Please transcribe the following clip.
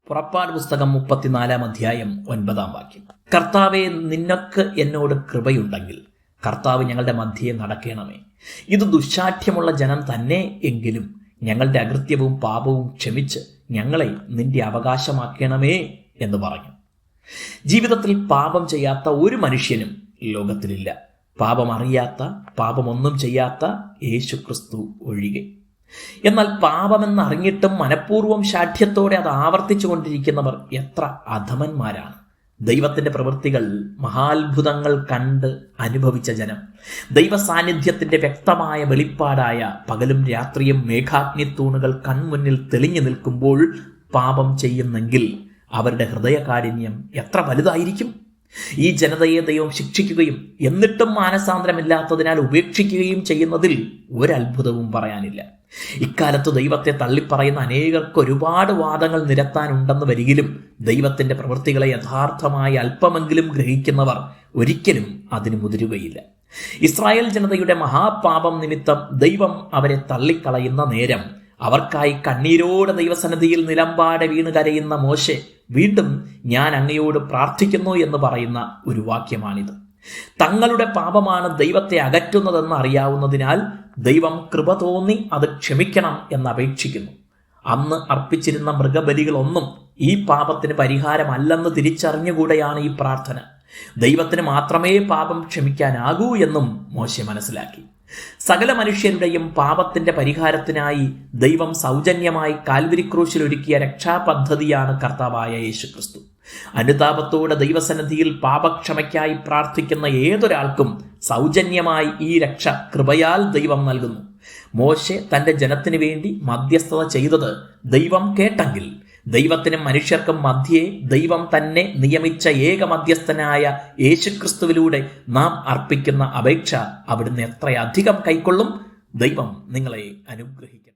പുറപ്പാട് പുസ്തകം 34 9 കർത്താവെ, നിനക്ക് എന്നോട് കൃപയുണ്ടെങ്കിൽ കർത്താവ് ഞങ്ങളുടെ മധ്യേ നടക്കണമേ. ഇത് ദുശ്ശാഠ്യമുള്ള ജനം തന്നെ എങ്കിലും ഞങ്ങളുടെ അകൃത്യവും പാപവും ക്ഷമിച്ച് ഞങ്ങളെ നിന്റെ അവകാശമാക്കണമേ എന്ന് പറഞ്ഞു. ജീവിതത്തിൽ പാപം ചെയ്യാത്ത ഒരു മനുഷ്യനും ലോകത്തിലില്ല. പാപം അറിയാത്ത, പാപമൊന്നും ചെയ്യാത്ത യേശുക്രിസ്തു ഒഴികെ. എന്നാൽ പാപമെന്നറിഞ്ഞിട്ടും മനഃപൂർവ്വം ശാഠ്യത്തോടെ അത് ആവർത്തിച്ചു കൊണ്ടിരിക്കുന്നവർ എത്ര അധമന്മാരാണ്. ദൈവത്തിന്റെ പ്രവൃത്തികൾ, മഹാത്ഭുതങ്ങൾ കണ്ട് അനുഭവിച്ച ജനം, ദൈവ സാന്നിധ്യത്തിന്റെ വ്യക്തമായ വെളിപ്പാടായ പകലും രാത്രിയും മേഘാഗ്നിത്തൂണുകൾ കൺമുന്നിൽ തെളിഞ്ഞു നിൽക്കുമ്പോൾ പാപം ചെയ്യുന്നെങ്കിൽ അവരുടെ ഹൃദയകാഠിന്യം എത്ര വലുതായിരിക്കും. ഈ ജനതയെ ദൈവം ശിക്ഷിക്കുകയും എന്നിട്ടും മാനസാന്തരമില്ലാത്തതിനാൽ ഉപേക്ഷിക്കുകയും ചെയ്യുന്നതിൽ ഒരത്ഭുതവും പറയാനില്ല. ഇക്കാലത്ത് ദൈവത്തെ തള്ളിപ്പറയുന്ന അനേകർക്ക് ഒരുപാട് വാദങ്ങൾ നിരത്താനുണ്ടെന്ന് വരികിലും ദൈവത്തിന്റെ പ്രവൃത്തികളെ യഥാർത്ഥമായി അല്പമെങ്കിലും ഗ്രഹിക്കുന്നവർ ഒരിക്കലും അതിന് മുതിരുകയില്ല. ഇസ്രായേൽ ജനതയുടെ മഹാപാപം നിമിത്തം ദൈവം അവരെ തള്ളിക്കളയുന്ന നേരം അവർക്കായി കണ്ണീരോടെ ദൈവസന്നിധിയിൽ നിലമ്പാടെ വീണ് കരയുന്ന മോശെ വീണ്ടും ഞാൻ അങ്ങയോട് പ്രാർത്ഥിക്കുന്നു എന്ന് പറയുന്ന ഒരു വാക്യമാണിത്. തങ്ങളുടെ പാപമാണ് ദൈവത്തെ അകറ്റുന്നതെന്ന് അറിയാവുന്നതിനാൽ ദൈവം കൃപ തോന്നി അത് ക്ഷമിക്കണം എന്ന് അപേക്ഷിക്കുന്നു. അന്ന് അർപ്പിച്ചിരുന്ന മൃഗബലികളൊന്നും ഈ പാപത്തിന് പരിഹാരമല്ലെന്ന് തിരിച്ചറിഞ്ഞുകൂടെയാണ് ഈ പ്രാർത്ഥന. ദൈവത്തിന് മാത്രമേ പാപം ക്ഷമിക്കാനാകൂ എന്നും മോശെ മനസ്സിലാക്കി. സകല മനുഷ്യരുടെയും പാപത്തിന്റെ പരിഹാരത്തിനായി ദൈവം സൗജന്യമായി കാൽവരി ക്രൂശിൽ ഒരുക്കിയ രക്ഷാപദ്ധതിയാണ് കർത്താവായ യേശുക്രിസ്തു. അനുതാപത്തോടെ ദൈവസന്നിധിയിൽ പാപക്ഷമയ്ക്കായി പ്രാർത്ഥിക്കുന്ന ഏതൊരാൾക്കും സൗജന്യമായി ഈ രക്ഷ കൃപയാൽ ദൈവം നൽകുന്നു. മോശെ തന്റെ ജനത്തിനു വേണ്ടി മധ്യസ്ഥത ചെയ്തത് ദൈവം കേട്ടെങ്കിൽ ദൈവത്തിനും മനുഷ്യർക്കും മധ്യേ ദൈവം തന്നെ നിയമിച്ച ഏക മധ്യസ്ഥനായ യേശുക്രിസ്തുവിലൂടെ നാം അർപ്പിക്കുന്ന അപേക്ഷ അവിടുന്ന് എത്രയധികം കൈക്കൊള്ളും. ദൈവം നിങ്ങളെ അനുഗ്രഹിക്കട്ടെ.